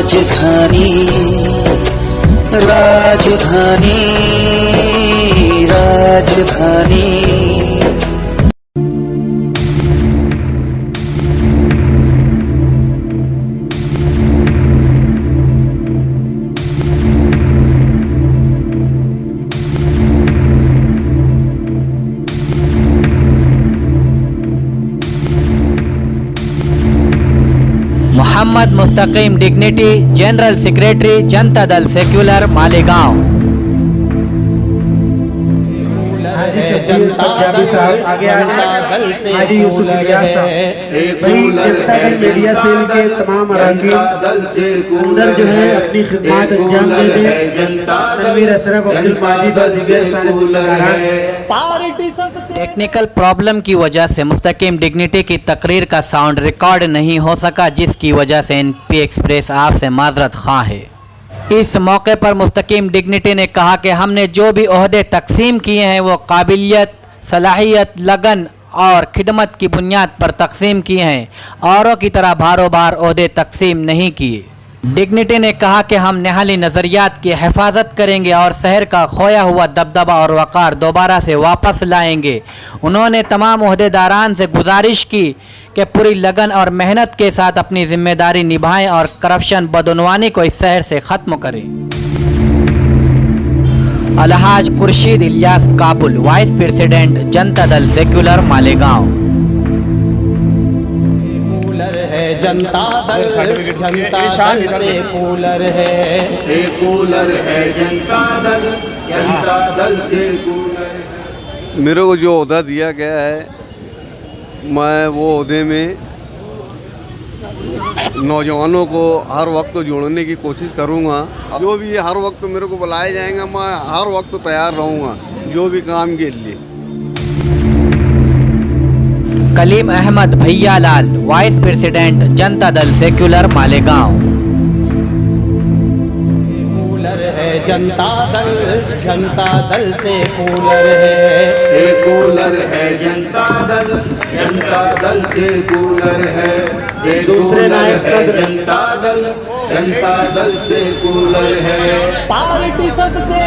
राजधानी राजधानी राजधानी। मोहम्मद मुस्तकीम dignity, general secretary, Janata Dal secular, Malegaon. Janata Dal media cell के तमाम अंदर जो है अपनी खिदमत अंजाम दे दें। तनवीर अशरफ, अब्दुल माजिद और दीगर टेक्निकल प्रॉब्लम की वजह से मुस्तकीम डिग्निटी की तकरीर का साउंड रिकॉर्ड नहीं हो सका, जिसकी वजह से एनपी एक्सप्रेस आपसे माजरत ख़्वाह है। इस मौके पर मुस्तकीम डिग्निटी ने कहा कि हमने जो भी ओहदे तकसीम किए हैं वो काबिलियत, सलाहियत, लगन और खिदमत की बुनियाद पर तकसीम किए हैं, औरों की तरह भारों भार ओहदे तकसीम नहीं किए। डिग्निटी ने कहा कि हम नहली नज़रियात की हिफाजत करेंगे और शहर का खोया हुआ दबदबा और वक़ार दोबारा से वापस लाएंगे। उन्होंने तमाम ओहदेदारान से गुजारिश की कि पूरी लगन और मेहनत के साथ अपनी जिम्मेदारी निभाएं और करप्शन, बदउनवानी को इस शहर से ख़त्म करें। Alhaj Khurshid Ilyas Kabul, vice president, Janata Dal secular, Malegaon. Janata Dal से कूलर है, जनता दल से कूलर। मेरे को जो ओहदा दिया गया है, मैं वो ओहदे में नौजवानों को हर वक्त जोड़ने की कोशिश करूँगा। जो भी हर वक्त मेरे को बुलाया जाएगा, मैं हर वक्त तैयार रहूँगा जो भी काम के लिए। कलीम अहमद भैया लाल, vice president, Janata Dal secular, Malegaon. Janata Dal से कूलर है, जनता दल से कूलर है। दूसरे नायक जनता दल से कूलर है। पार्टी सबसे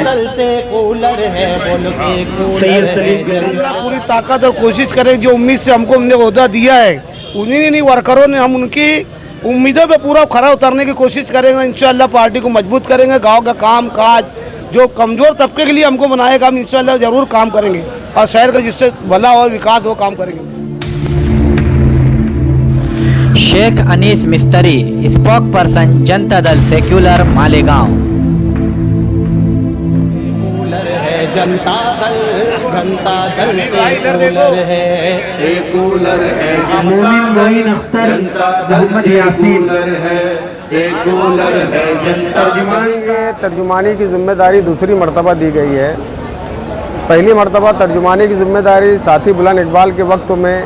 दल से कूलर है, बोल के पूरी ताकत और कोशिश करें। जो उम्मीद से हमने ओहदा दिया है, उन्हीं वर्करों ने हम उनकी उम्मीदों पे पूरा खरा उतरने की कोशिश करेंगे। इंशाअल्लाह पार्टी को मजबूत करेंगे। गांव का काम काज जो कमज़ोर तबके के लिए हमको बनाएगा, हम इंशाअल्लाह ज़रूर काम करेंगे और शहर का जिससे भला हो, विकास हो, काम करेंगे। शेख अनीस मिस्त्री, spoke person, Janata Dal secular, Malegaon. Janata Dal से कूलर है, तर्जुमानी की जिम्मेदारी दूसरी मर्तबा दी गई है। पहली मर्तबा तर्जुमानी की जिम्मेदारी साथी बुलंद इकबाल के वक्त में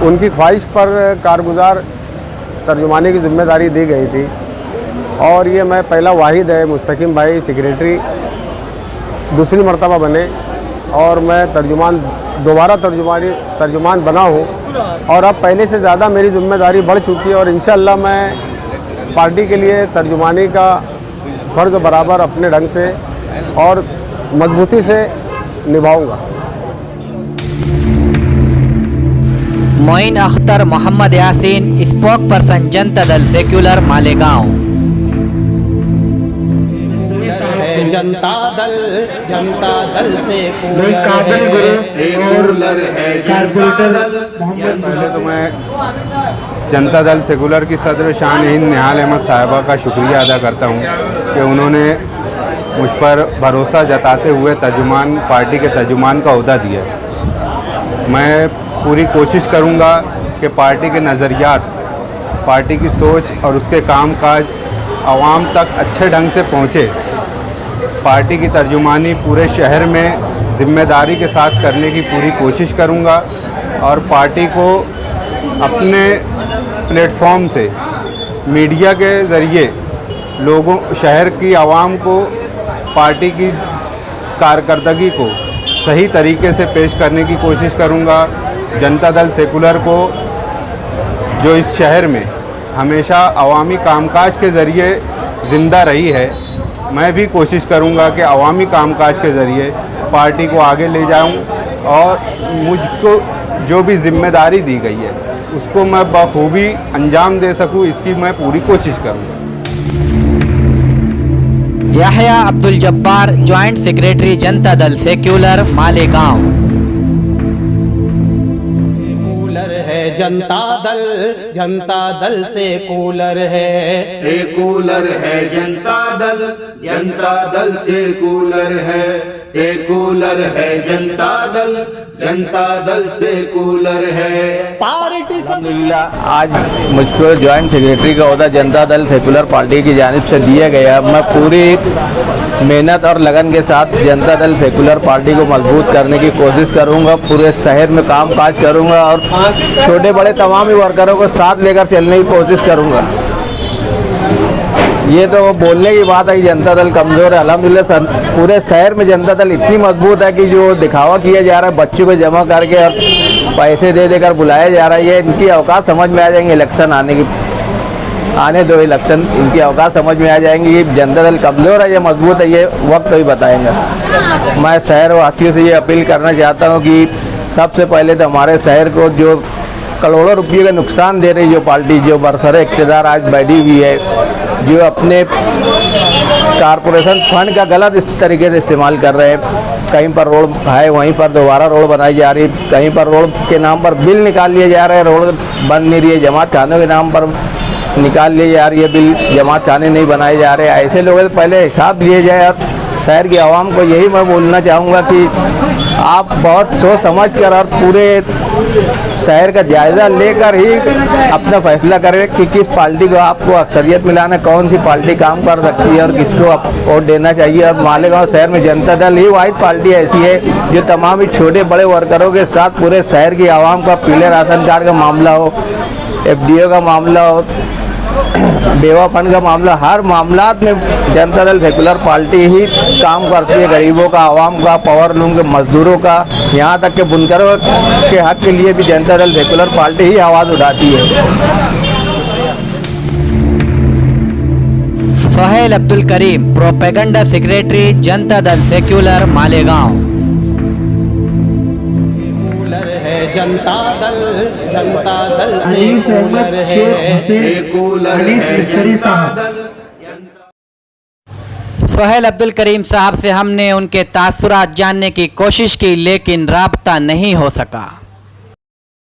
उनकी ख्वाहिश पर कारगुजार तर्जुमानी की जिम्मेदारी दी गई थी, और ये मैं पहला वाहिद है मुस्तकीम भाई सेक्रेटरी दूसरी मर्तबा बने, और मैं दोबारा तर्जुमान बना हूँ, और अब पहले से ज़्यादा मेरी जिम्मेदारी बढ़ चुकी है, और इंशाअल्लाह मैं पार्टी के लिए तर्जुमानी का फ़र्ज़ बराबर अपने ढंग से और मजबूती से निभाऊंगा। Moin Akhtar Mohammad Yasin, spoke person, Janata Dal secular, Malegaon. Janata Dal से कूलर है। पहले तो मैं जनता दल सेकुलर की सदर शान हिंद निहाल अहमद साहिबा का शुक्रिया अदा करता हूँ कि उन्होंने मुझ पर भरोसा जताते हुए तर्जुमान पार्टी के तर्जुमान का ओहदा दिया। मैं पूरी कोशिश करूँगा कि पार्टी के नज़रियात, पार्टी की सोच और उसके कामकाज आवाम तक अच्छे ढंग से पहुँचे। पार्टी की तर्जुमानी पूरे शहर में ज़िम्मेदारी के साथ करने की पूरी कोशिश करूँगा, और पार्टी को अपने प्लेटफॉर्म से मीडिया के ज़रिए लोगों, शहर की आवाम को पार्टी की कारकर्दगी को सही तरीके से पेश करने की कोशिश करूँगा। जनता दल सेकुलर को जो इस शहर में हमेशा अवामी कामकाज के ज़रिए ज़िंदा रही है, मैं भी कोशिश करूंगा कि अवामी कामकाज के ज़रिए पार्टी को आगे ले जाऊं और मुझको जो भी जिम्मेदारी दी गई है उसको मैं बखूबी अंजाम दे सकूं, इसकी मैं पूरी कोशिश करूंगा। Yahya Abdul Jabbar, joint secretary Janata Dal secular, Malegaon. Secular है जनता दल सेकुलर है, सेकुलर है जनता दल सेकुलर है, सेकुलर है जनता दल सेकुलर है। पार्टी अल्हम्दुलिल्लाह आज मुझको जॉइंट सेक्रेटरी का ओहदा जनता दल सेकुलर पार्टी की जानिब से दिया गया। मैं पूरी मेहनत और लगन के साथ जनता दल सेकुलर पार्टी को मजबूत करने की कोशिश करूंगा, पूरे शहर में काम काज करूंगा और छोटे बड़े तमाम ही वर्करों को साथ लेकर चलने की कोशिश करूंगा। ये तो बोलने की बात है कि जनता दल कमज़ोर है, अल्हम्दुलिल्लाह पूरे शहर में जनता दल इतनी मजबूत है कि जो दिखावा किया जा रहा है बच्चों को जमा करके और पैसे दे देकर बुलाया जा रहा है, ये इनकी औकात समझ में आ जाएंगे। इलेक्शन आने दो, इलेक्शन इनकी औकात समझ में आ जाएंगी कि जनता दल कमज़ोर है या मजबूत है, ये वक्त ही बताएंगा। मैं शहर वासियों से ये अपील करना चाहता हूँ कि सबसे पहले तो हमारे शहर को जो करोड़ों रुपये का नुकसान दे रही जो पार्टी जो बरसरे इक़्तिदार आज बैठी हुई है, जो अपने कारपोरेशन फंड का गलत इस तरीके से इस्तेमाल कर रहे हैं, कहीं पर रोड है वहीं पर दोबारा रोड बनाई जा रही है, कहीं पर रोड के नाम पर बिल निकाल लिए जा रहे हैं, रोड बन नहीं रही है, जमात खानों के नाम पर निकाल लिए जा रही है बिल, जमात खाने नहीं बनाए जा रहे। ऐसे लोगों से पहले हिसाब लिए जाए और शहर की आवाम को यही मैं बोलना चाहूँगा कि आप बहुत सोच समझ कर और पूरे शहर का जायज़ा लेकर ही अपना फैसला करें कि किस पार्टी को आपको अक्सरियत मिलाना, कौन सी पार्टी काम कर सकती है और किसको आप वोट देना चाहिए। और मालेगांव शहर में जनता दल ही वाहिद पार्टी ऐसी है जो तमाम ही छोटे बड़े वर्करों के साथ पूरे शहर की आवाम का पीले राशन कार्ड का मामला हो, FDO का मामला हो, बेवा फंड का मामला, हर मामलात में जनता दल सेकुलर पार्टी ही काम करती है। गरीबों का, आवाम का, पावर लूम के मजदूरों का, यहाँ तक के बुनकरों के हक के लिए भी जनता दल सेकुलर पार्टी ही आवाज़ उठाती है। Sohail Abdul Karim, propaganda secretary Janata Dal secular, Malegaon. Janata Dal Anees Ahmad secular Anees है, मिस्त्री साहब। सोहेल अब्दुल करीम साहब से हमने उनके तासुरात जानने की कोशिश की लेकिन राब्ता नहीं हो सका।